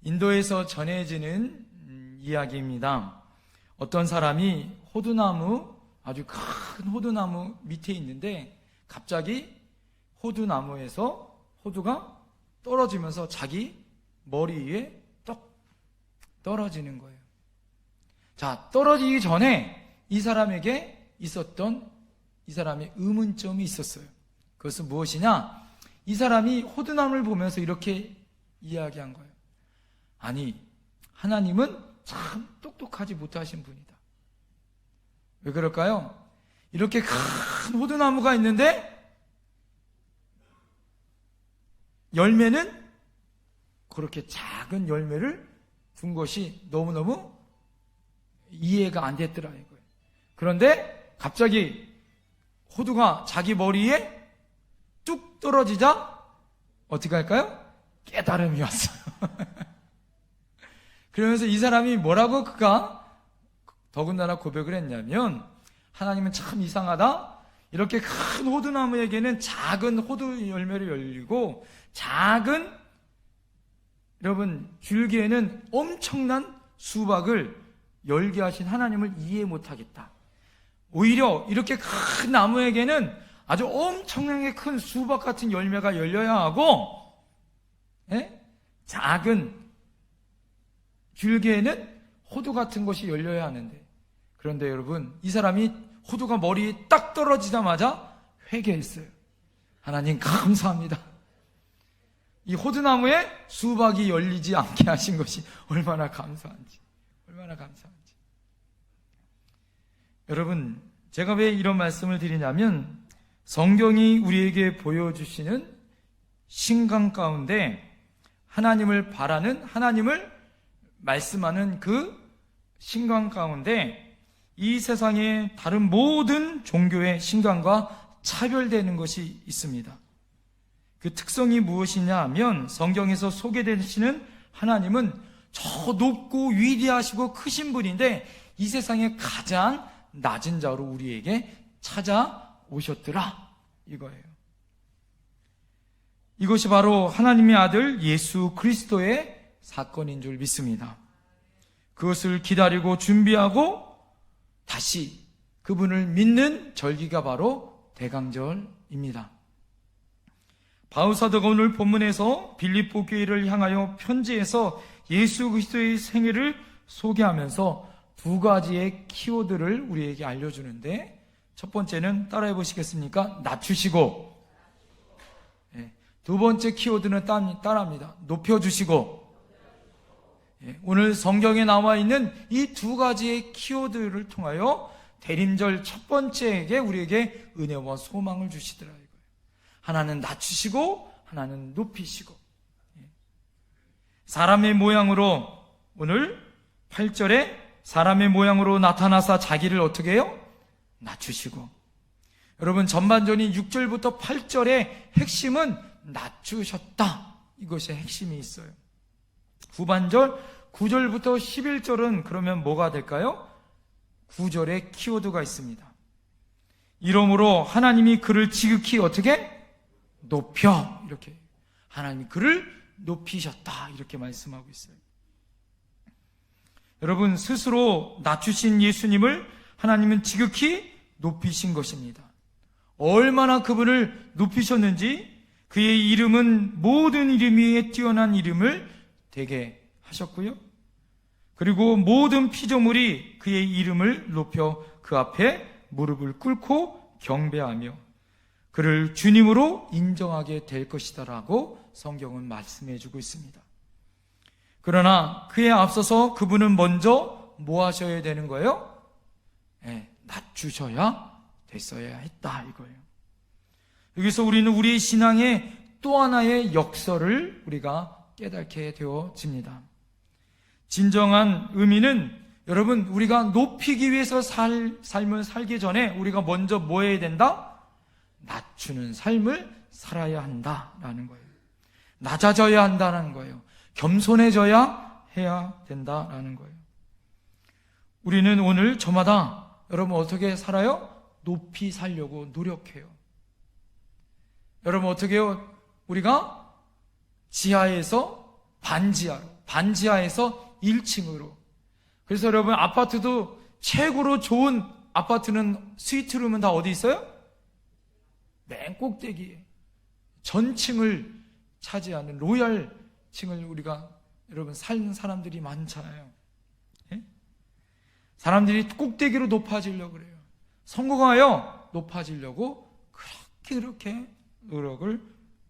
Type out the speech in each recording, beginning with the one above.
인도에서 전해지는 이야기입니다. 어떤 사람이 아주 큰 호두나무 밑에 있는데 갑자기 호두나무에서 호두가 떨어지면서 자기 머리 위에 떡 떨어지는 거예요. 자, 떨어지기 전에 이 사람에게 있었던 이 사람의 의문점이 있었어요. 그것은 무엇이냐? 이 사람이 호두나무를 보면서 이렇게 이야기한 거예요. 아니, 하나님은 참 똑똑하지 못하신 분이다. 왜 그럴까요? 이렇게 큰 호두나무가 있는데 열매는 그렇게 작은 열매를 준 것이 너무너무 이해가 안 됐더라 이거예요. 그런데 갑자기 호두가 자기 머리에 뚝 떨어지자 어떻게 할까요? 깨달음이 왔어요. 그러면서 이 사람이 뭐라고 그가 더군다나 고백을 했냐면, 하나님은 참 이상하다. 이렇게 큰 호두나무에게는 작은 호두 열매를 열리고 작은 여러분 줄기에는 엄청난 수박을 열게 하신 하나님을 이해 못하겠다. 오히려 이렇게 큰 나무에게는 아주 엄청나게 큰 수박 같은 열매가 열려야 하고, 작은 줄기에는 호두 같은 것이 열려야 하는데, 그런데 여러분, 이 사람이 호두가 머리에 딱 떨어지자마자 회개했어요. 하나님 감사합니다. 이 호두나무에 수박이 열리지 않게 하신 것이 얼마나 감사한지. 여러분, 제가 왜 이런 말씀을 드리냐면, 성경이 우리에게 보여주시는 신강 가운데 하나님을 바라는, 하나님을 말씀하는 그 신강 가운데 이 세상의 다른 모든 종교의 신강과 차별되는 것이 있습니다. 그 특성이 무엇이냐 하면, 성경에서 소개되시는 하나님은 저 높고 위대하시고 크신 분인데 이 세상의 가장 낮은 자로 우리에게 찾아오셨더라 이거예요. 이것이 바로 하나님의 아들 예수 그리스도의 사건인 줄 믿습니다. 그것을 기다리고 준비하고 다시 그분을 믿는 절기가 바로 대강절입니다. 바울 사도가 오늘 본문에서 빌립보 교회를 향하여 편지에서 예수 그리스도의 생애를 소개하면서 두 가지의 키워드를 우리에게 알려주는데, 첫 번째는 따라해 보시겠습니까? 낮추시고, 두 번째 키워드는 따라합니다. 높여주시고. 오늘 성경에 나와 있는 이 두 가지의 키워드를 통하여 대림절 첫 번째에게 우리에게 은혜와 소망을 주시더라 이거예요. 하나는 낮추시고 하나는 높이시고. 사람의 모양으로, 오늘 8절에 사람의 모양으로 나타나사 자기를 어떻게 해요? 낮추시고. 여러분, 전반전인 6절부터 8절의 핵심은 낮추셨다, 이것이 핵심이 있어요. 후반절 9절부터 11절은 그러면 뭐가 될까요? 9절에 키워드가 있습니다. 이러므로 하나님이 그를 지극히 어떻게? 높여. 이렇게 하나님이 그를 높이셨다 이렇게 말씀하고 있어요. 여러분, 스스로 낮추신 예수님을 하나님은 지극히 높이신 것입니다. 얼마나 그분을 높이셨는지, 그의 이름은 모든 이름 위에 뛰어난 이름을 되게 하셨고요. 그리고 모든 피조물이 그의 이름을 높여 그 앞에 무릎을 꿇고 경배하며 그를 주님으로 인정하게 될 것이다라고 성경은 말씀해 주고 있습니다. 그러나 그에 앞서서 그분은 먼저 뭐 하셔야 되는 거예요? 낮추셔야 됐어야 했다 이거예요. 여기서 우리는 우리의 신앙의 또 하나의 역설을 우리가 깨닫게 되어집니다. 진정한 의미는, 여러분, 우리가 높이기 위해서 삶을 살기 전에 우리가 먼저 뭐 해야 된다? 낮추는 삶을 살아야 한다라는 거예요. 낮아져야 한다는 거예요. 겸손해져야 해야 된다라는 거예요. 우리는 오늘 저마다 여러분 어떻게 살아요? 높이 살려고 노력해요. 여러분 어떻게 해요? 우리가 지하에서 반지하로, 반지하에서 1층으로. 그래서 여러분, 아파트도 최고로 좋은 아파트는 스위트룸은 다 어디 있어요? 맨 꼭대기에 전층을 차지하는 로얄층을 우리가 여러분 사는 사람들이 많잖아요. 예? 사람들이 꼭대기로 높아지려고 그래요. 성공하여 높아지려고 그렇게 노력을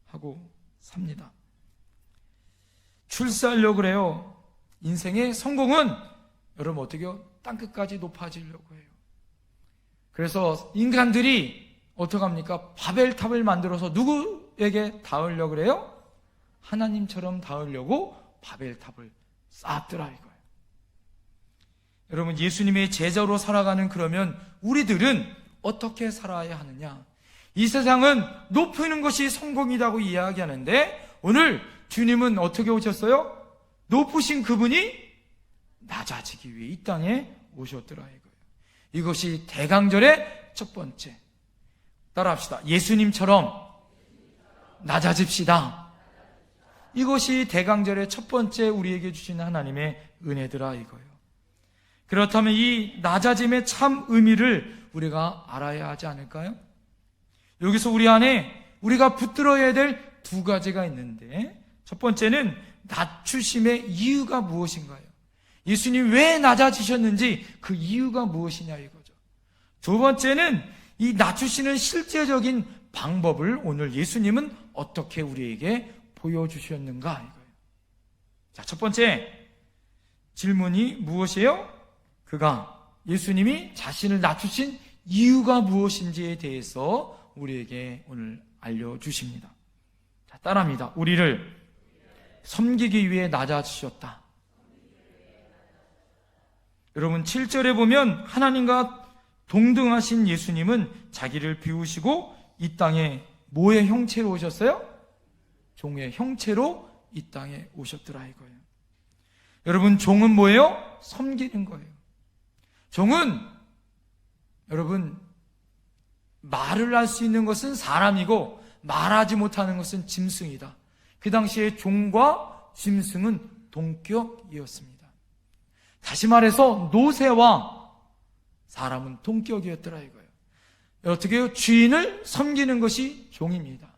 하고 삽니다. 출세하려고 그래요. 인생의 성공은 여러분 어떻게 해요? 땅끝까지 높아지려고 해요. 그래서 인간들이 어떻게 합니까? 바벨탑을 만들어서 누구에게 닿으려고 그래요? 하나님처럼 닿으려고 바벨탑을 쌓았더라 이거예요. 여러분, 예수님의 제자로 살아가는 그러면 우리들은 어떻게 살아야 하느냐? 이 세상은 높이는 것이 성공이라고 이야기하는데 오늘 주님은 어떻게 오셨어요? 높으신 그분이 낮아지기 위해 이 땅에 오셨더라 이거예요. 이것이 대강절의 첫 번째. 따라합시다. 예수님처럼 낮아집시다. 이것이 대강절의 첫 번째 우리에게 주신 하나님의 은혜더라 이거예요. 그렇다면 이 낮아짐의 참 의미를 우리가 알아야 하지 않을까요? 여기서 우리 안에 우리가 붙들어야 될 두 가지가 있는데, 첫 번째는 낮추심의 이유가 무엇인가요? 예수님 왜 낮아지셨는지 그 이유가 무엇이냐 이거죠. 두 번째는 이 낮추시는 실제적인 방법을 오늘 예수님은 어떻게 우리에게 보여주셨는가 이거예요. 자, 첫 번째 질문이 무엇이에요? 예수님이 자신을 낮추신 이유가 무엇인지에 대해서 우리에게 오늘 알려주십니다. 자, 따라합니다. 우리를 섬기기 위해 낮아지셨다. 여러분, 7절에 보면 하나님과 동등하신 예수님은 자기를 비우시고 이 땅에 뭐의 형체로 오셨어요? 종의 형체로 이 땅에 오셨더라 이거예요. 여러분, 종은 뭐예요? 섬기는 거예요. 종은 여러분, 말을 할 수 있는 것은 사람이고 말하지 못하는 것은 짐승이다. 그 당시에 종과 짐승은 동격이었습니다. 다시 말해서 노새와 사람은 동격이었더라 이거예요. 어떻게 해요? 주인을 섬기는 것이 종입니다.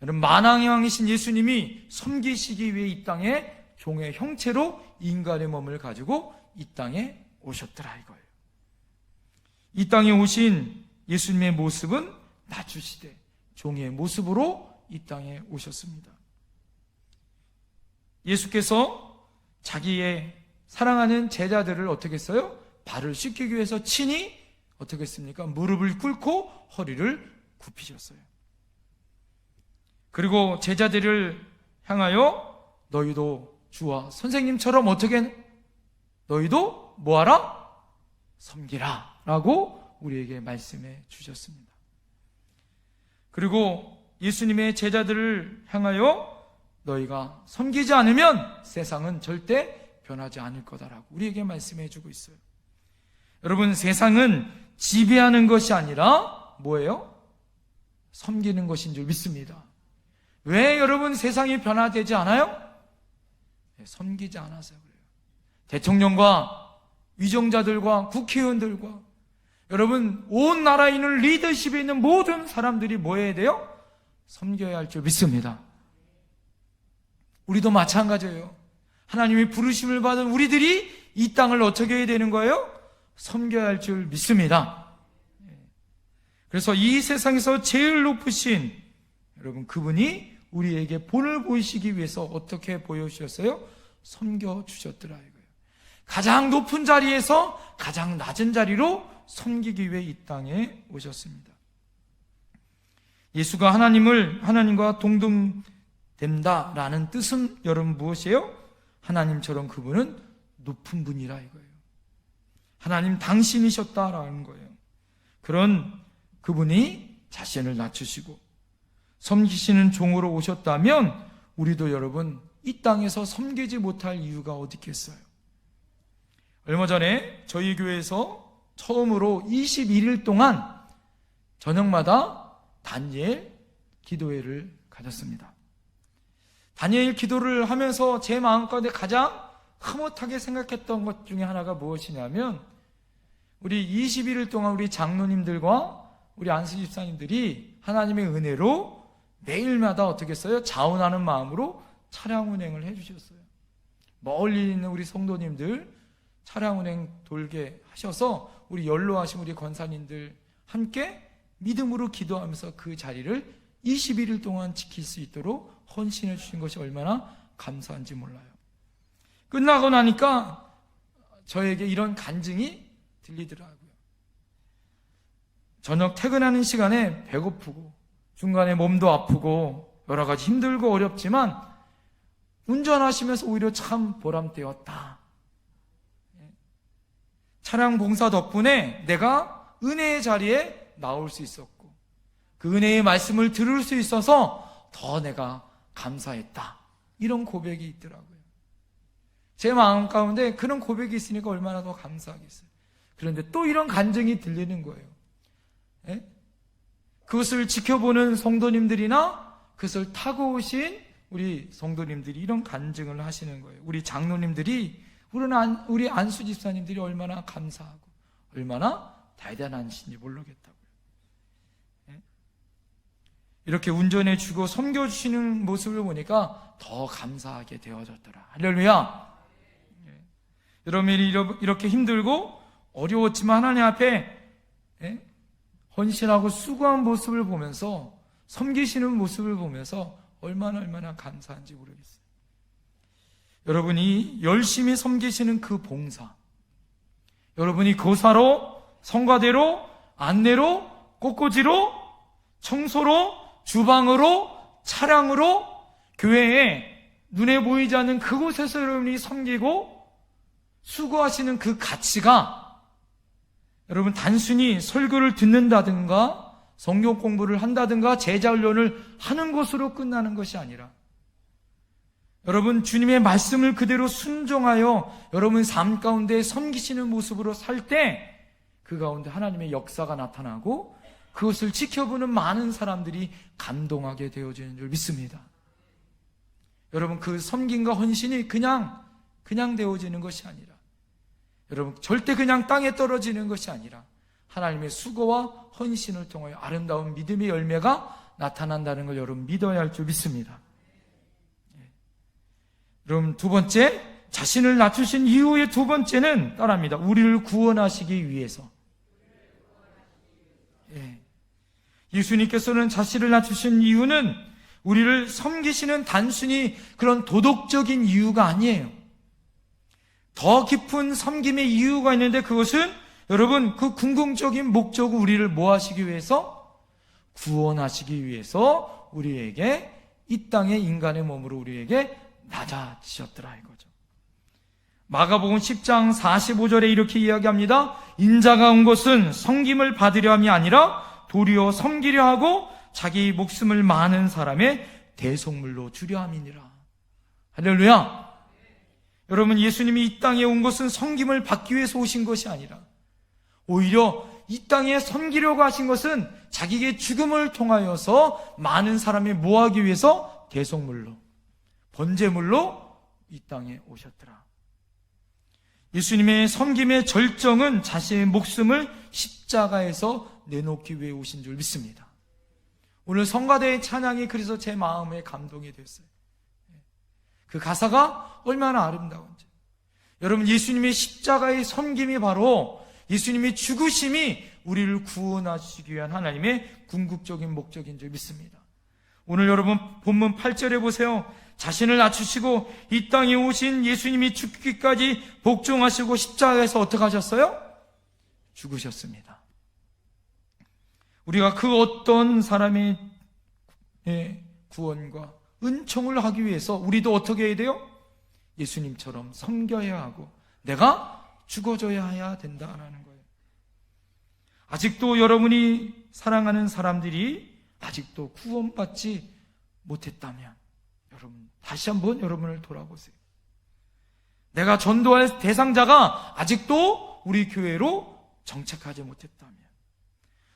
여러분, 만왕왕이신 예수님이 섬기시기 위해 이 땅에 종의 형체로 인간의 몸을 가지고 이 땅에 오셨더라 이거예요. 이 땅에 오신 예수님의 모습은 낮추시되 종의 모습으로 이 땅에 오셨습니다. 예수께서 자기의 사랑하는 제자들을 어떻게 했어요? 발을 씻기기 위해서 친히 어떻게 했습니까? 무릎을 꿇고 허리를 굽히셨어요. 그리고 제자들을 향하여 너희도 주와 선생님처럼 어떻게 너희도 뭐하라? 섬기라 라고 우리에게 말씀해 주셨습니다. 그리고 예수님의 제자들을 향하여 너희가 섬기지 않으면 세상은 절대 변하지 않을 거다라고 우리에게 말씀해 주고 있어요. 여러분, 세상은 지배하는 것이 아니라 뭐예요? 섬기는 것인 줄 믿습니다. 왜 여러분 세상이 변화되지 않아요? 섬기지 않아서 그래요. 대통령과 위정자들과 국회의원들과 여러분 온 나라에 있는 리더십에 있는 모든 사람들이 뭐 해야 돼요? 섬겨야 할 줄 믿습니다. 우리도 마찬가지예요. 하나님의 부르심을 받은 우리들이 이 땅을 어떻게 해야 되는 거예요? 섬겨야 할 줄 믿습니다. 그래서 이 세상에서 제일 높으신 여러분 그분이 우리에게 본을 보이시기 위해서 어떻게 보여주셨어요? 섬겨주셨더라 이거예요. 가장 높은 자리에서 가장 낮은 자리로 섬기기 위해 이 땅에 오셨습니다. 예수가 하나님과 동등된다라는 뜻은 여러분 무엇이에요? 하나님처럼 그분은 높은 분이라 이거예요. 하나님 당신이셨다라는 거예요. 그런 그분이 자신을 낮추시고 섬기시는 종으로 오셨다면 우리도 여러분 이 땅에서 섬기지 못할 이유가 어디 있겠어요? 얼마 전에 저희 교회에서 처음으로 21일 동안 저녁마다 다니엘 기도회를 가졌습니다. 다니엘 기도를 하면서 제 마음 가운데 가장 흐뭇하게 생각했던 것 중에 하나가 무엇이냐면, 우리 21일 동안 우리 장로님들과 우리 안수 집사님들이 하나님의 은혜로 매일마다 어떻게 했어요? 자원하는 마음으로 차량 운행을 해주셨어요. 멀리 있는 우리 성도님들 차량 운행 돌게 하셔서 우리 연로하신 우리 권사님들 함께 믿음으로 기도하면서 그 자리를 21일 동안 지킬 수 있도록 헌신해 주신 것이 얼마나 감사한지 몰라요. 끝나고 나니까 저에게 이런 간증이 들리더라고요. 저녁 퇴근하는 시간에 배고프고 중간에 몸도 아프고 여러 가지 힘들고 어렵지만 운전하시면서 오히려 참 보람되었다. 차량 봉사 덕분에 내가 은혜의 자리에 나올 수 있었고 그 은혜의 말씀을 들을 수 있어서 더 내가 감사했다. 이런 고백이 있더라고요. 제 마음 가운데 그런 고백이 있으니까 얼마나 더 감사하겠어요. 그런데 또 이런 간증이 들리는 거예요. 예? 그것을 지켜보는 성도님들이나 그것을 타고 오신 우리 성도님들이 이런 간증을 하시는 거예요. 우리 장로님들이, 우리 안수 집사님들이 얼마나 감사하고 얼마나 대단한신지 모르겠다고요. 예? 이렇게 운전해 주고 섬겨 주시는 모습을 보니까 더 감사하게 되어졌더라. 할렐루야. 예. 여러분이 이렇게 힘들고 어려웠지만 하나님 앞에 헌신하고 수고한 모습을 보면서, 섬기시는 모습을 보면서 얼마나 감사한지 모르겠어요. 여러분이 열심히 섬기시는 그 봉사, 여러분이 교사로, 성가대로, 안내로, 꽃꽂이로, 청소로, 주방으로, 차량으로, 교회에 눈에 보이지 않는 그곳에서 여러분이 섬기고 수고하시는 그 가치가 여러분 단순히 설교를 듣는다든가 성경 공부를 한다든가 제자 훈련을 하는 것으로 끝나는 것이 아니라, 여러분 주님의 말씀을 그대로 순종하여 여러분 삶 가운데 섬기시는 모습으로 살 때 그 가운데 하나님의 역사가 나타나고 그것을 지켜보는 많은 사람들이 감동하게 되어지는 줄 믿습니다. 여러분 그 섬김과 헌신이 그냥 되어지는 것이 아니라, 여러분 절대 그냥 땅에 떨어지는 것이 아니라 하나님의 수고와 헌신을 통하여 아름다운 믿음의 열매가 나타난다는 걸 여러분 믿어야 할 줄 믿습니다. 여러분 두 번째, 자신을 낮추신 이후의 두 번째는 따라합니다. 우리를 구원하시기 위해서. 예수님께서는 자신을 낮추신 이유는 우리를 섬기시는 단순히 그런 도덕적인 이유가 아니에요. 더 깊은 섬김의 이유가 있는데, 그것은 여러분 그 궁극적인 목적은 우리를 뭐 하시기 위해서? 구원하시기 위해서 우리에게 이 땅의 인간의 몸으로 우리에게 낮아지셨더라 이거죠. 마가복음 10장 45절에 이렇게 이야기합니다. 인자가 온 것은 섬김을 받으려 함이 아니라 도리어 섬기려 하고 자기 목숨을 많은 사람의 대속물로 주려 함이니라. 할렐루야. 여러분 예수님이 이 땅에 온 것은 섬김을 받기 위해서 오신 것이 아니라 오히려 이 땅에 섬기려고 하신 것은 자기의 죽음을 통하여서 많은 사람이 뭐 하기 위해서? 대속물로, 번제물로 이 땅에 오셨더라. 예수님의 섬김의 절정은 자신의 목숨을 십자가에서 내놓기 위해 오신 줄 믿습니다. 오늘 성가대의 찬양이 그래서 제 마음에 감동이 됐어요. 그 가사가 얼마나 아름다운지. 여러분 예수님의 십자가의 섬김이 바로 예수님의 죽으심이 우리를 구원하시기 위한 하나님의 궁극적인 목적인 줄 믿습니다. 오늘 여러분 본문 8절에 보세요. 자신을 낮추시고 이 땅에 오신 예수님이 죽기까지 복종하시고 십자가에서 어떻게 하셨어요? 죽으셨습니다. 우리가 그 어떤 사람의 구원과 은총을 하기 위해서 우리도 어떻게 해야 돼요? 예수님처럼 섬겨야 하고 내가 죽어줘야 된다라는 거예요. 아직도 여러분이 사랑하는 사람들이 아직도 구원받지 못했다면 여러분 다시 한번 여러분을 돌아보세요. 내가 전도할 대상자가 아직도 우리 교회로 정착하지 못했다면,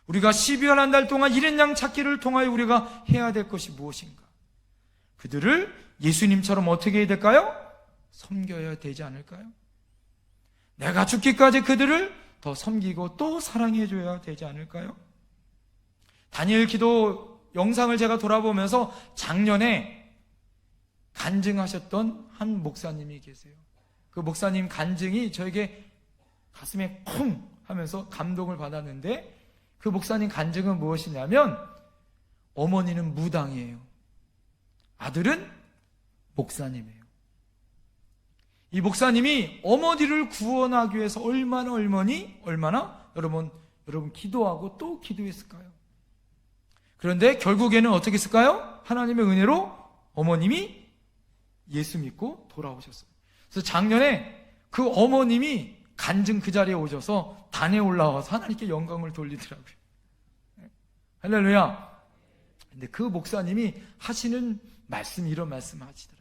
우리가 12월 한 달 동안 일인양 찾기를 통하여 우리가 해야 될 것이 무엇인가? 그들을 예수님처럼 어떻게 해야 될까요? 섬겨야 되지 않을까요? 내가 죽기까지 그들을 더 섬기고 또 사랑해줘야 되지 않을까요? 다니엘 기도 영상을 제가 돌아보면서 작년에 간증하셨던 한 목사님이 계세요. 그 목사님 간증이 저에게 가슴에 쿵 하면서 감동을 받았는데, 그 목사님 간증은 무엇이냐면 어머니는 무당이에요. 아들은 목사님이에요. 이 목사님이 어머니를 구원하기 위해서 얼마나 여러분 기도하고 또 기도했을까요? 그런데 결국에는 어떻게 했을까요? 하나님의 은혜로 어머님이 예수 믿고 돌아오셨어요. 그래서 작년에 그 어머님이 간증 그 자리에 오셔서 단에 올라와서 하나님께 영광을 돌리더라고요. 할렐루야. 근데 그 목사님이 하시는 말씀, 이런 말씀 하시더라고요.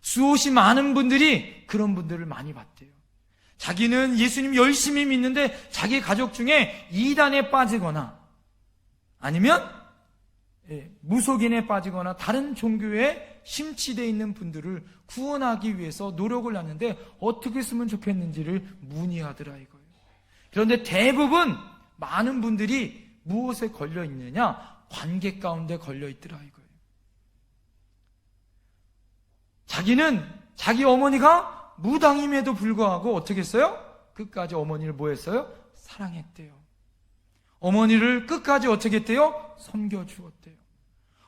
수없이 많은 분들이 그런 분들을 많이 봤대요. 자기는 예수님 열심히 믿는데 자기 가족 중에 이단에 빠지거나 아니면 무속인에 빠지거나 다른 종교에 심취되어 있는 분들을 구원하기 위해서 노력을 하는데 어떻게 했으면 좋겠는지를 문의하더라 이거예요. 그런데 대부분 많은 분들이 무엇에 걸려 있느냐? 관계 가운데 걸려 있더라 이거예요. 자기는 자기 어머니가 무당임에도 불구하고 어떻게 했어요? 끝까지 어머니를 뭐 했어요? 사랑했대요. 어머니를 끝까지 어떻게 했대요? 섬겨주었대요.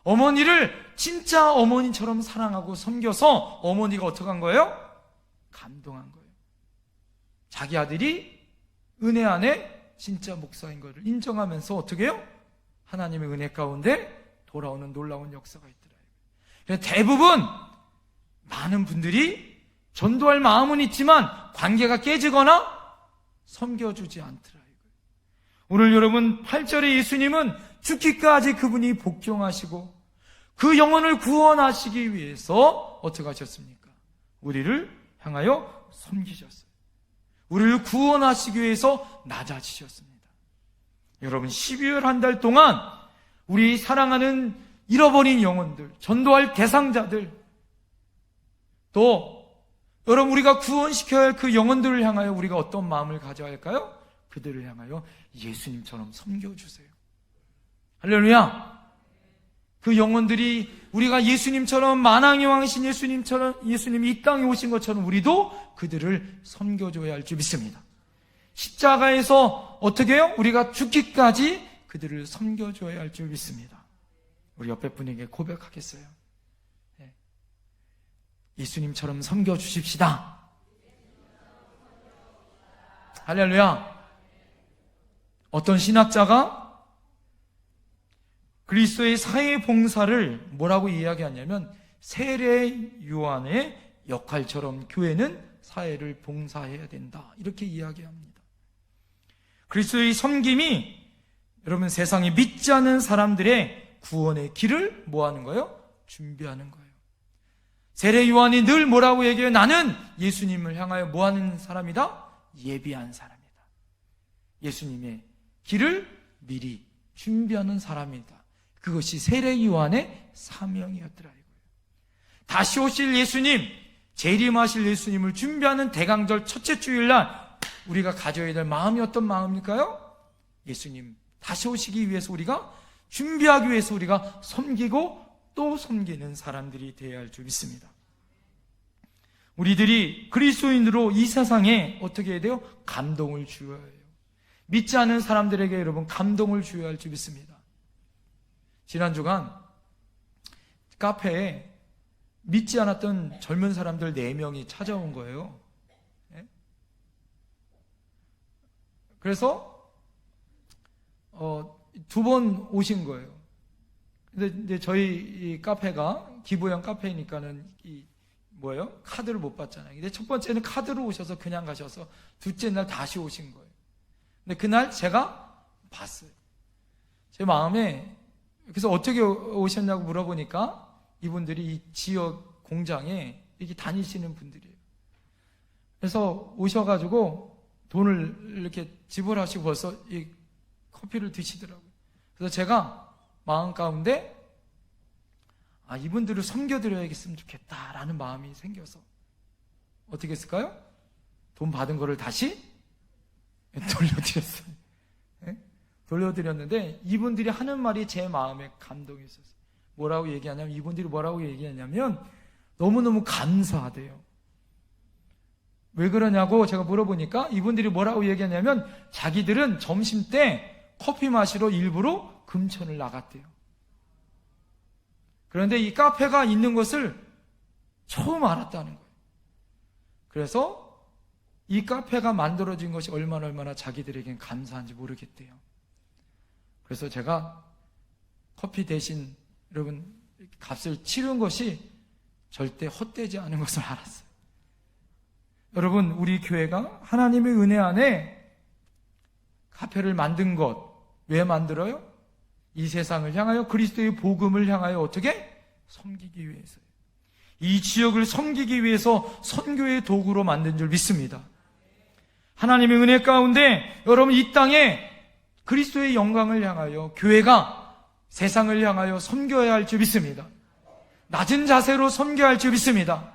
어머니를 진짜 어머니처럼 사랑하고 섬겨서 어머니가 어떻게 한 거예요? 감동한 거예요. 자기 아들이 은혜 안에 진짜 목사인 것을 인정하면서 어떻게 해요? 하나님의 은혜 가운데 돌아오는 놀라운 역사가 있더라고요. 대부분 많은 분들이 전도할 마음은 있지만 관계가 깨지거나 섬겨주지 않더라고요. 오늘 여러분 8절에 예수님은 죽기까지 그분이 복종하시고 그 영혼을 구원하시기 위해서 어떻게 하셨습니까? 우리를 향하여 섬기셨어요. 우리를 구원하시기 위해서 낮아지셨습니다. 여러분 12월 한 달 동안 우리 사랑하는 잃어버린 영혼들, 전도할 대상자들, 또 여러분 우리가 구원시켜야 할 그 영혼들을 향하여 우리가 어떤 마음을 가져야 할까요? 그들을 향하여 예수님처럼 섬겨주세요. 할렐루야. 그 영혼들이 우리가 예수님처럼 만왕의 왕이신 예수님이 이 땅에 오신 것처럼 우리도 그들을 섬겨줘야 할 줄 믿습니다. 십자가에서 어떻게 해요? 우리가 죽기까지 그들을 섬겨줘야 할 줄 믿습니다. 우리 옆에 분에게 고백하겠어요. 예수님처럼 섬겨주십시다. 할렐루야. 어떤 신학자가 그리스도의 사회 봉사를 뭐라고 이야기하냐면 세례 요한의 역할처럼 교회는 사회를 봉사해야 된다, 이렇게 이야기합니다. 그리스도의 섬김이 여러분 세상에 믿지 않는 사람들의 구원의 길을 뭐 하는 거예요? 준비하는 거예요. 세례 요한이 늘 뭐라고 얘기해요? 나는 예수님을 향하여 뭐 하는 사람이다? 예비한 사람이다. 예수님의 길을 미리 준비하는 사람이다. 그것이 세례 요한의 사명이었더라 이거예요. 다시 오실 예수님, 재림하실 예수님을 준비하는 대강절 첫째 주일날 우리가 가져야 될 마음이 어떤 마음일까요? 예수님 다시 오시기 위해서 우리가 준비하기 위해서 우리가 섬기고 또 섬기는 사람들이 되어야 할 줄 믿습니다. 우리들이 그리스도인으로 이 세상에 어떻게 해야 돼요? 감동을 주어야 해요. 믿지 않는 사람들에게 여러분 감동을 주어야 할 줄 믿습니다. 지난 주간 카페에 믿지 않았던 젊은 사람들 4명이 찾아온 거예요. 그래서 2번 오신 거예요. 근데 저희 이 카페가 기부형 카페니까는 카드를 못 받잖아요. 근데 첫 번째는 카드로 오셔서 그냥 가셔서 둘째 날 다시 오신 거예요. 근데 그날 제가 봤어요. 제 마음에, 그래서 어떻게 오셨냐고 물어보니까 이분들이 이 지역 공장에 이렇게 다니시는 분들이에요. 그래서 오셔가지고 돈을 이렇게 지불하시고 벌써 이 커피를 드시더라고요. 그래서 제가 마음 가운데 이분들을 섬겨드려야겠으면 좋겠다라는 마음이 생겨서 어떻게 했을까요? 돈 받은 거를 다시 돌려드렸어요. 네? 돌려드렸는데 이분들이 하는 말이 제 마음에 감동이 있었어요. 뭐라고 얘기하냐면, 이분들이 뭐라고 얘기하냐면 너무너무 감사하대요. 왜 그러냐고 제가 물어보니까 이분들이 뭐라고 얘기하냐면, 자기들은 점심 때 커피 마시러 일부러 금천을 나갔대요. 그런데 이 카페가 있는 것을 처음 알았다는 거예요. 그래서 이 카페가 만들어진 것이 얼마나 자기들에겐 감사한지 모르겠대요. 그래서 제가 커피 대신 여러분 값을 치른 것이 절대 헛되지 않은 것을 알았어요. 여러분, 우리 교회가 하나님의 은혜 안에 카페를 만든 것, 왜 만들어요? 이 세상을 향하여, 그리스도의 복음을 향하여 어떻게? 섬기기 위해서요. 이 지역을 섬기기 위해서 선교의 도구로 만든 줄 믿습니다. 하나님의 은혜 가운데 여러분, 이 땅에 그리스도의 영광을 향하여 교회가 세상을 향하여 섬겨야 할 줄 믿습니다. 낮은 자세로 섬겨야 할 줄 믿습니다.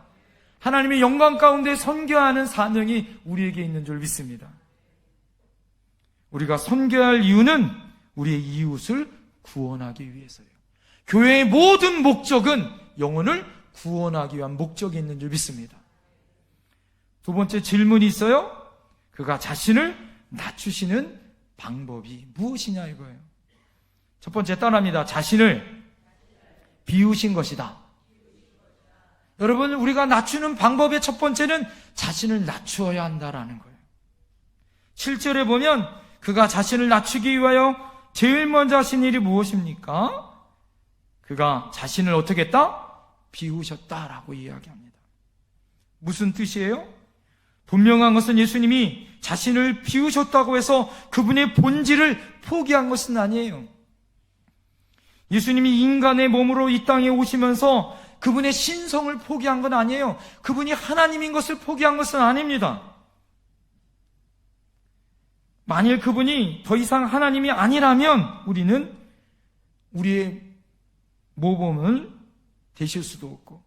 하나님의 영광 가운데 선교하는 사명이 우리에게 있는 줄 믿습니다. 우리가 선교해야 할 이유는 우리의 이웃을 구원하기 위해서예요. 교회의 모든 목적은 영혼을 구원하기 위한 목적이 있는 줄 믿습니다. 두 번째 질문이 있어요. 그가 자신을 낮추시는 방법이 무엇이냐 이거예요. 첫 번째 따라합니다. 자신을 비우신 것이다. 여러분, 우리가 낮추는 방법의 첫 번째는 자신을 낮추어야 한다라는 거예요. 7절에 보면 그가 자신을 낮추기 위하여 제일 먼저 하신 일이 무엇입니까? 그가 자신을 어떻게 했다? 비우셨다라고 이야기합니다. 무슨 뜻이에요? 분명한 것은 예수님이 자신을 비우셨다고 해서 그분의 본질을 포기한 것은 아니에요. 예수님이 인간의 몸으로 이 땅에 오시면서 그분의 신성을 포기한 건 아니에요. 그분이 하나님인 것을 포기한 것은 아닙니다. 만일 그분이 더 이상 하나님이 아니라면 우리는 우리의 모범을 되실 수도 없고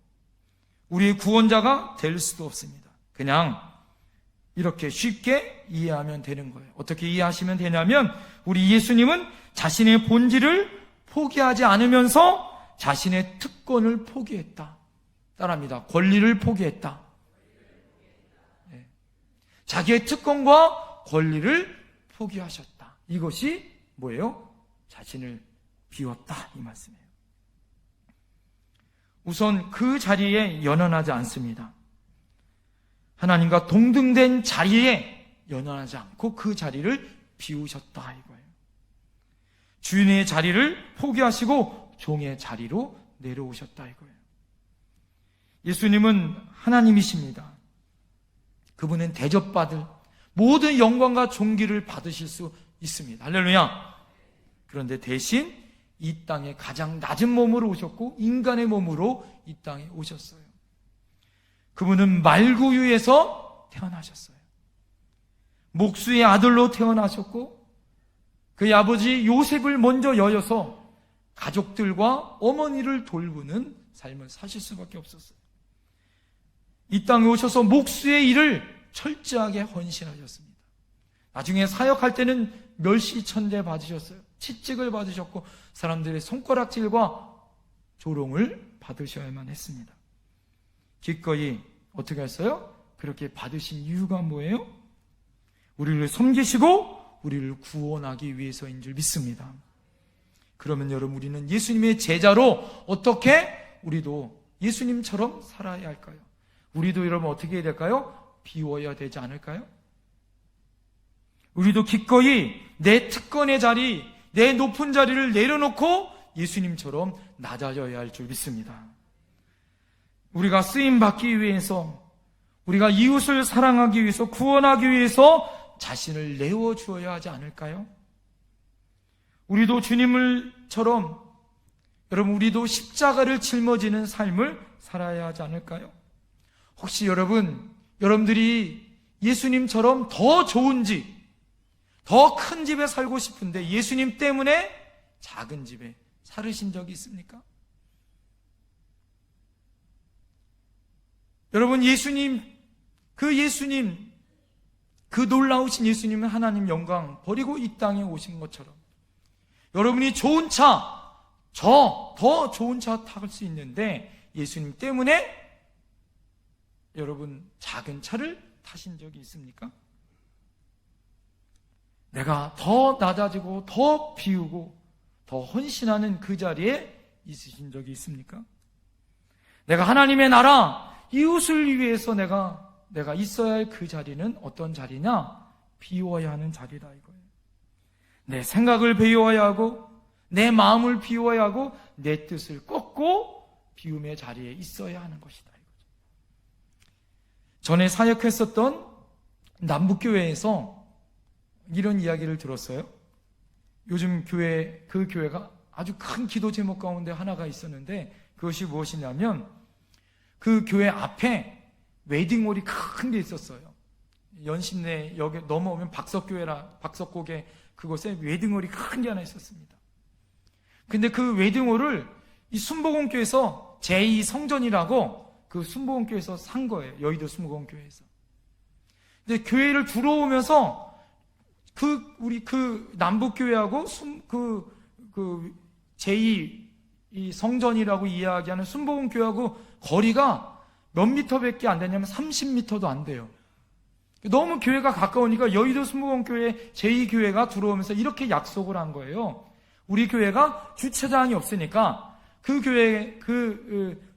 우리의 구원자가 될 수도 없습니다. 그냥 이렇게 쉽게 이해하면 되는 거예요. 어떻게 이해하시면 되냐면, 우리 예수님은 자신의 본질을 포기하지 않으면서 자신의 특권을 포기했다. 따라합니다. 권리를 포기했다. 네. 자기의 특권과 권리를 포기하셨다. 이것이 뭐예요? 자신을 비웠다, 이 말씀이에요. 우선 그 자리에 연연하지 않습니다. 하나님과 동등된 자리에 연연하지 않고 그 자리를 비우셨다 이거예요. 주인의 자리를 포기하시고 종의 자리로 내려오셨다 이거예요. 예수님은 하나님이십니다. 그분은 대접받을 모든 영광과 존귀를 받으실 수 있습니다. 할렐루야. 그런데 대신 이 땅에 가장 낮은 몸으로 오셨고 인간의 몸으로 이 땅에 오셨어요. 그분은 말구유에서 태어나셨어요. 목수의 아들로 태어나셨고 그의 아버지 요셉을 먼저 여여서 가족들과 어머니를 돌보는 삶을 사실 수밖에 없었어요. 이 땅에 오셔서 목수의 일을 철저하게 헌신하셨습니다. 나중에 사역할 때는 멸시천대 받으셨어요. 채찍을 받으셨고 사람들의 손가락질과 조롱을 받으셔야만 했습니다. 기꺼이 어떻게 했어요? 그렇게 받으신 이유가 뭐예요? 우리를 섬기시고 우리를 구원하기 위해서인 줄 믿습니다. 그러면 여러분, 우리는 예수님의 제자로 어떻게 우리도 예수님처럼 살아야 할까요? 우리도 여러분 어떻게 해야 될까요? 비워야 되지 않을까요? 우리도 기꺼이 내 특권의 자리, 내 높은 자리를 내려놓고 예수님처럼 낮아져야 할 줄 믿습니다. 우리가 쓰임받기 위해서, 우리가 이웃을 사랑하기 위해서, 구원하기 위해서 자신을 내어주어야 하지 않을까요? 우리도 주님을처럼, 여러분, 우리도 십자가를 짊어지는 삶을 살아야 하지 않을까요? 혹시 여러분들이 예수님처럼 더 좋은 집, 더 큰 집에 살고 싶은데 예수님 때문에 작은 집에 살으신 적이 있습니까? 여러분, 그 놀라우신 예수님은 하나님 영광 버리고 이 땅에 오신 것처럼 여러분이 좋은 차, 더 좋은 차 탈 수 있는데 예수님 때문에 여러분 작은 차를 타신 적이 있습니까? 내가 더 낮아지고 더 비우고 더 헌신하는 그 자리에 있으신 적이 있습니까? 내가 하나님의 나라, 이웃을 위해서 내가 있어야 할 그 자리는 어떤 자리냐? 비워야 하는 자리다 이거예요. 내 생각을 비워야 하고 내 마음을 비워야 하고 내 뜻을 꺾고 비움의 자리에 있어야 하는 것이다 이거죠. 전에 사역했었던 남북교회에서 이런 이야기를 들었어요. 요즘 그 교회가 아주 큰 기도 제목 가운데 하나가 있었는데 그것이 무엇이냐면 그 교회 앞에 웨딩홀이 큰 게 있었어요. 연신내 여기 넘어오면 박석곡에 그곳에 웨딩홀이 큰 게 하나 있었습니다. 근데 그 웨딩홀을 이 순복음교에서 제2성전이라고 그 순복음교에서 산 거예요. 여의도 순복음교회에서. 근데 교회를 들어오면서 우리 남북교회하고 제2 이 성전이라고 이야기하는 순복음교회하고 거리가 몇 미터밖에 안 되냐면 30미터도 안 돼요. 너무 교회가 가까우니까 여의도 순복음교회 제2교회가 들어오면서 이렇게 약속을 한 거예요. 우리 교회가 주차장이 없으니까 그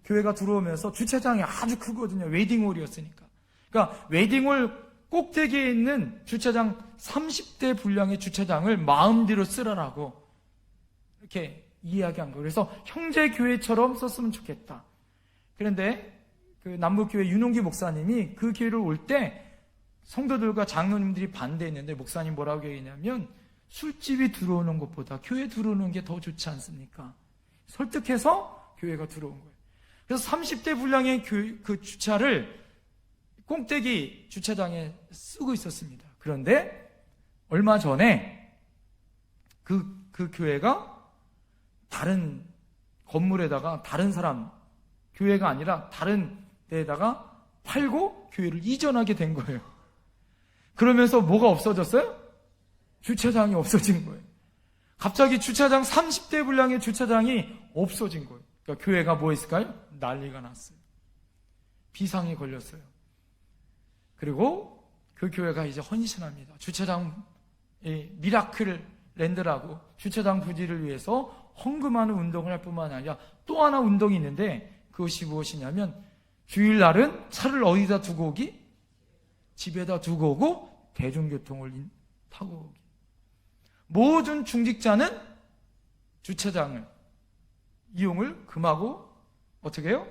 교회가 들어오면서 주차장이 아주 크거든요. 웨딩홀이었으니까. 그러니까 웨딩홀 꼭대기에 있는 주차장 30대 분량의 주차장을 마음대로 쓰라라고 이렇게 이야기한 거예요. 그래서 형제교회처럼 썼으면 좋겠다. 그런데 그 남북교회 윤홍기 목사님이 그 교회를 올 때 성도들과 장로님들이 반대했는데 목사님 뭐라고 얘기했냐면 술집이 들어오는 것보다 교회 들어오는 게 더 좋지 않습니까? 설득해서 교회가 들어온 거예요. 그래서 30대 분량의 그 주차를 꼭대기 주차장에 쓰고 있었습니다. 그런데 얼마 전에 그 교회가 다른 건물에다가 다른 사람, 교회가 아니라 다른 데에다가 팔고 교회를 이전하게 된 거예요. 그러면서 뭐가 없어졌어요? 주차장이 없어진 거예요. 갑자기 주차장 30대 분량의 주차장이 없어진 거예요. 그러니까 교회가 뭐 했을까요? 난리가 났어요. 비상이 걸렸어요. 그리고 그 교회가 이제 헌신합니다. 주차장 미라클 랜드라고 주차장 부지를 위해서 헌금하는 운동을 할 뿐만 아니라 또 하나 운동이 있는데 그것이 무엇이냐면 주일날은 차를 어디다 두고 오기? 집에다 두고 오고 대중교통을 타고 오기. 모든 중직자는 주차장을 이용을 금하고 어떻게 해요?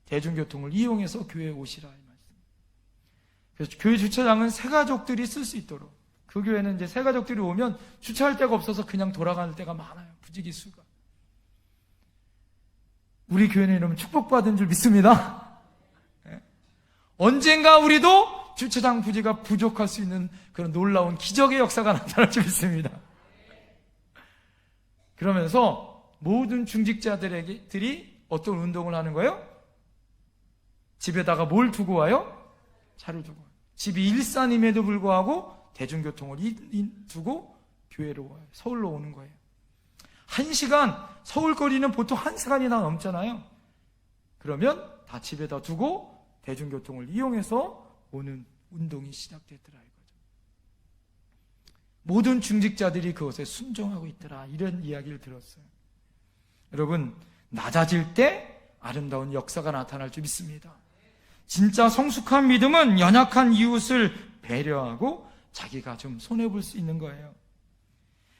대중교통을 이용해서 교회에 오시라 이 말씀. 그래서 교회 주차장은 새 가족들이 쓸 수 있도록. 그 교회는 이제 새 가족들이 오면 주차할 데가 없어서 그냥 돌아가는 때가 많아요. 부지기수가. 우리 교회는 이러면 축복받은 줄 믿습니다. 언젠가 우리도 주차장 부지가 부족할 수 있는 그런 놀라운 기적의 역사가 나타날 줄 믿습니다. 그러면서 모든 중직자들이 어떤 운동을 하는 거예요? 집에다가 뭘 두고 와요? 차를 두고 와요. 집이 일산임에도 불구하고 대중교통을 두고 교회로 와요. 서울로 오는 거예요. 1시간, 서울 거리는 보통 1시간이나 넘잖아요. 그러면 다 집에다 두고 대중교통을 이용해서 오는 운동이 시작됐더라 이거죠. 모든 중직자들이 그것에 순종하고 있더라 이런 이야기를 들었어요. 여러분, 낮아질 때 아름다운 역사가 나타날 줄 믿습니다. 진짜 성숙한 믿음은 연약한 이웃을 배려하고 자기가 좀 손해볼 수 있는 거예요.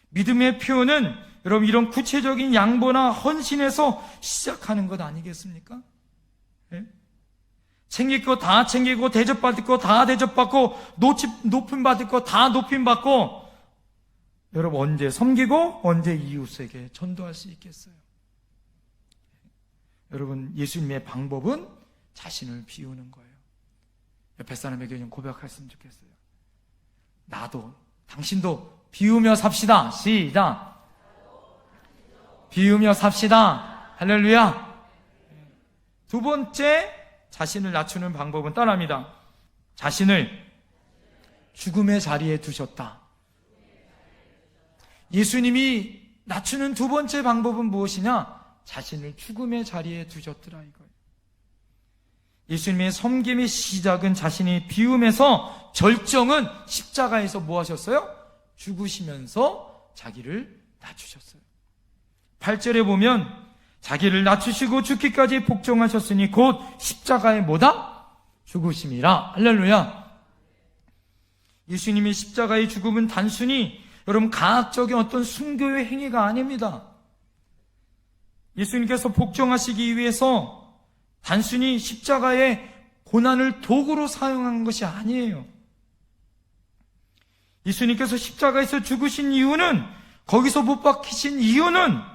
믿음의 표현은 여러분 이런 구체적인 양보나 헌신에서 시작하는 것 아니겠습니까? 네? 챙길 거 다 챙기고 대접받을 거 다 대접받고 높임받을 거 다 높임받고 여러분 언제 섬기고 언제 이웃에게 전도할 수 있겠어요? 여러분 예수님의 방법은 자신을 비우는 거예요. 옆에 사람에게 좀 고백했으면 좋겠어요. 나도 당신도 비우며 삽시다. 시작. 비우며 삽시다. 할렐루야. 두 번째 자신을 낮추는 방법은 따라합니다. 자신을 죽음의 자리에 두셨다. 예수님이 낮추는 두 번째 방법은 무엇이냐? 자신을 죽음의 자리에 두셨더라 이거예요. 예수님의 섬김의 시작은 자신이 비움에서, 절정은 십자가에서 뭐 하셨어요? 죽으시면서 자기를 낮추셨어요. 8절에 보면 자기를 낮추시고 죽기까지 복종하셨으니 곧 십자가에 뭐다? 죽으심이라. 할렐루야. 예수님의 십자가의 죽음은 단순히 여러분 가학적인 어떤 순교의 행위가 아닙니다. 예수님께서 복종하시기 위해서 단순히 십자가의 고난을 도구로 사용한 것이 아니에요. 예수님께서 십자가에서 죽으신 이유는, 거기서 못 박히신 이유는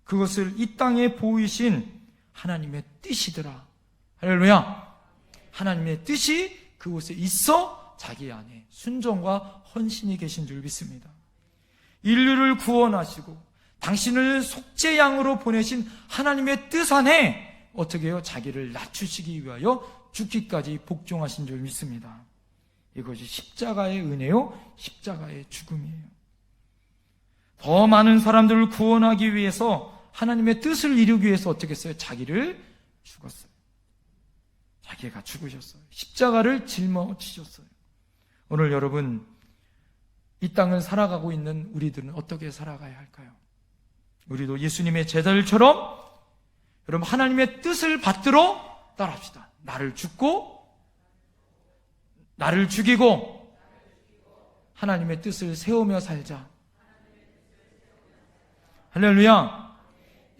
그것을 이 땅에 보이신 하나님의 뜻이더라. 할렐루야. 하나님의 뜻이 그곳에 있어 자기 안에 순종과 헌신이 계신 줄 믿습니다. 인류를 구원하시고 당신을 속죄양으로 보내신 하나님의 뜻 안에 어떻게 해요? 자기를 낮추시기 위하여 죽기까지 복종하신 줄 믿습니다. 이것이 십자가의 은혜요, 십자가의 죽음이에요. 더 많은 사람들을 구원하기 위해서, 하나님의 뜻을 이루기 위해서 어떻게 했어요? 자기를 죽었어요. 자기가 죽으셨어요. 십자가를 짊어지셨어요. 오늘 여러분, 이 땅을 살아가고 있는 우리들은 어떻게 살아가야 할까요? 우리도 예수님의 제자들처럼 여러분 하나님의 뜻을 받들어 따라합시다. 나를 죽고 나를 죽이고 하나님의 뜻을 세우며 살자. 할렐루야.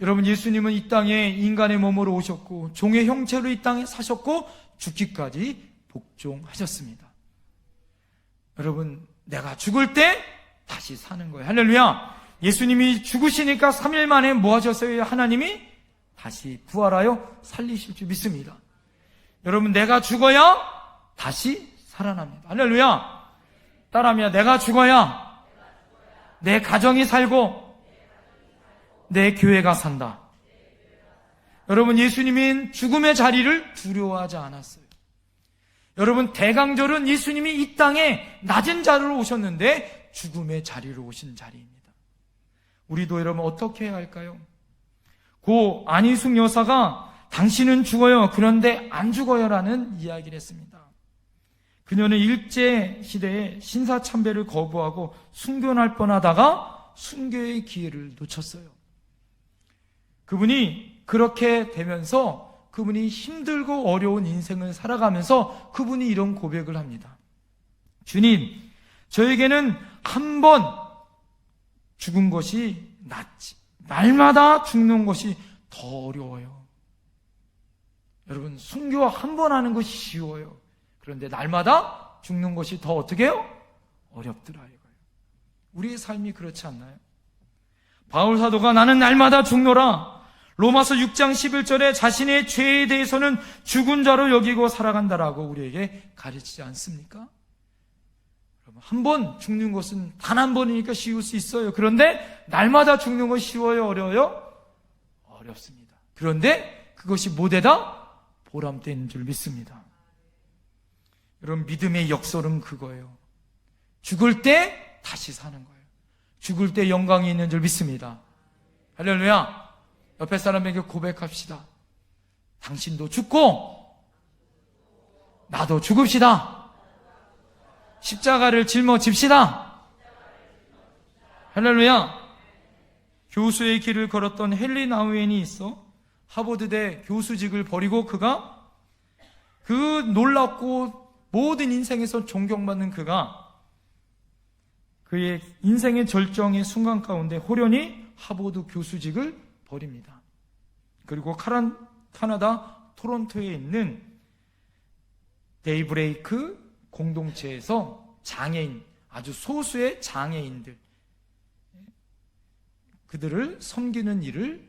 여러분, 예수님은 이 땅에 인간의 몸으로 오셨고 종의 형체로 이 땅에 사셨고 죽기까지 복종하셨습니다. 여러분, 내가 죽을 때 다시 사는 거예요. 할렐루야. 예수님이 죽으시니까 3일 만에 뭐 하셨어요? 하나님이 다시 부활하여 살리실 줄 믿습니다. 여러분, 내가 죽어야 다시 살아납니다. 할렐루야. 따라하면 내가 죽어야 내 가정이 살고 내 교회가 산다. 여러분, 예수님은 죽음의 자리를 두려워하지 않았어요. 여러분, 대강절은 예수님이 이 땅에 낮은 자리로 오셨는데 죽음의 자리로 오신 자리입니다. 우리도 여러분 어떻게 해야 할까요? 고 안희숙 여사가 당신은 죽어요, 그런데 안 죽어요 라는 이야기를 했습니다. 그녀는 일제시대에 신사참배를 거부하고 순교할 뻔하다가 순교의 기회를 놓쳤어요. 그분이 그렇게 되면서 그분이 힘들고 어려운 인생을 살아가면서 그분이 이런 고백을 합니다. 주님, 저에게는 한 번 죽은 것이 낫지, 날마다 죽는 것이 더 어려워요. 여러분, 순교 한 번 하는 것이 쉬워요. 그런데 날마다 죽는 것이 더 어떻게 해요? 어렵더라 이거예요. 우리의 삶이 그렇지 않나요? 바울 사도가 나는 날마다 죽노라, 로마서 6장 11절에 자신의 죄에 대해서는 죽은 자로 여기고 살아간다라고 우리에게 가르치지 않습니까? 한 번 죽는 것은 단 한 번이니까 쉬울 수 있어요. 그런데 날마다 죽는 건 쉬워요? 어려워요? 어렵습니다. 그런데 그것이 뭐되다? 보람된 줄 믿습니다. 여러분, 믿음의 역설은 그거예요. 죽을 때 다시 사는 거예요. 죽을 때 영광이 있는 줄 믿습니다. 할렐루야. 옆에 사람에게 고백합시다. 당신도 죽고 나도 죽읍시다. 십자가를 짊어집시다. 할렐루야. 교수의 길을 걸었던 헨리 나우엔이 있어 하버드대 교수직을 버리고 그가 그 놀랍고 모든 인생에서 존경받는 그가 그의 인생의 절정의 순간 가운데 호련히 하버드 교수직을 버립니다. 그리고 카나다 토론토에 있는 데이브레이크 공동체에서 장애인, 아주 소수의 장애인들, 그들을 섬기는 일을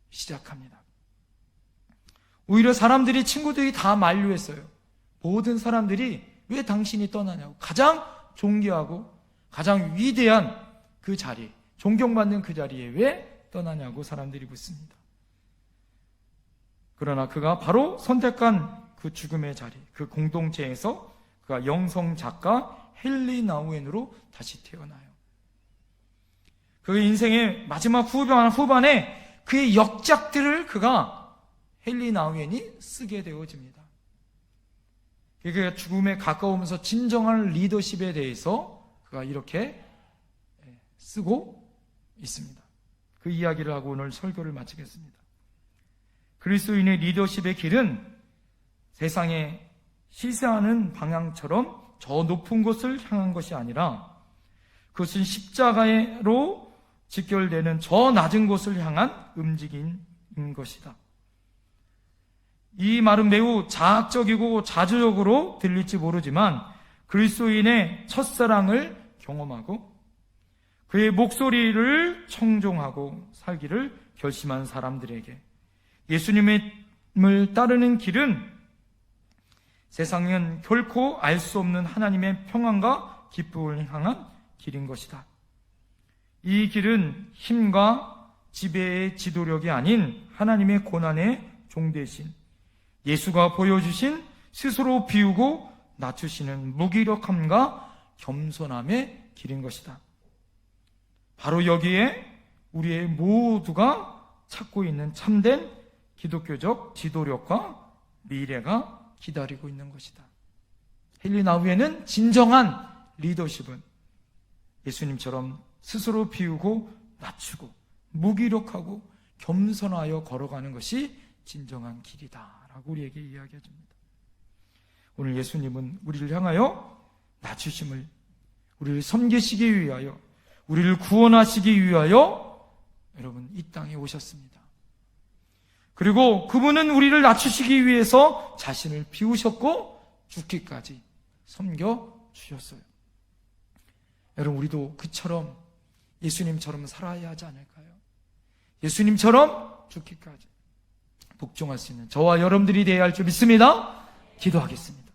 시작합니다. 오히려 사람들이, 친구들이 다 만류했어요. 모든 사람들이 왜 당신이 떠나냐고. 가장 존귀하고 가장 위대한 그 자리, 존경받는 그 자리에 왜 떠나냐고 사람들이 묻습니다. 그러나 그가 바로 선택한 그 죽음의 자리, 그 공동체에서 그가 영성 작가 헨리 나우엔으로 다시 태어나요. 그의 인생의 마지막 후반에 그의 역작들을 그가 헨리 나우엔이 쓰게 되어집니다. 그가 죽음에 가까우면서 진정한 리더십에 대해서 그가 이렇게 쓰고 있습니다. 그 이야기를 하고 오늘 설교를 마치겠습니다. 그리스도인의 리더십의 길은 세상에 시세하는 방향처럼 저 높은 곳을 향한 것이 아니라 그것은 십자가로 직결되는 저 낮은 곳을 향한 움직임인 것이다. 이 말은 매우 자학적이고 자조적으로 들릴지 모르지만 그리스도인의 첫사랑을 경험하고 그의 목소리를 청종하고 살기를 결심한 사람들에게 예수님을 따르는 길은 세상은 결코 알 수 없는 하나님의 평안과 기쁨을 향한 길인 것이다. 이 길은 힘과 지배의 지도력이 아닌 하나님의 고난의 종되신 예수가 보여주신 스스로 비우고 낮추시는 무기력함과 겸손함의 길인 것이다. 바로 여기에 우리의 모두가 찾고 있는 참된 기독교적 지도력과 미래가 기다리고 있는 것이다. 헨리 나우엔은 진정한 리더십은 예수님처럼 스스로 비우고 낮추고 무기력하고 겸손하여 걸어가는 것이 진정한 길이다 라고 우리에게 이야기해 줍니다. 오늘 예수님은 우리를 향하여 낮추심을, 우리를 섬기시기 위하여, 우리를 구원하시기 위하여 여러분 이 땅에 오셨습니다. 그리고 그분은 우리를 낮추시기 위해서 자신을 비우셨고 죽기까지 섬겨주셨어요. 여러분 우리도 그처럼 예수님처럼 살아야 하지 않을까요? 예수님처럼 죽기까지 복종할 수 있는 저와 여러분들이 되어야 할 줄 믿습니다. 기도하겠습니다.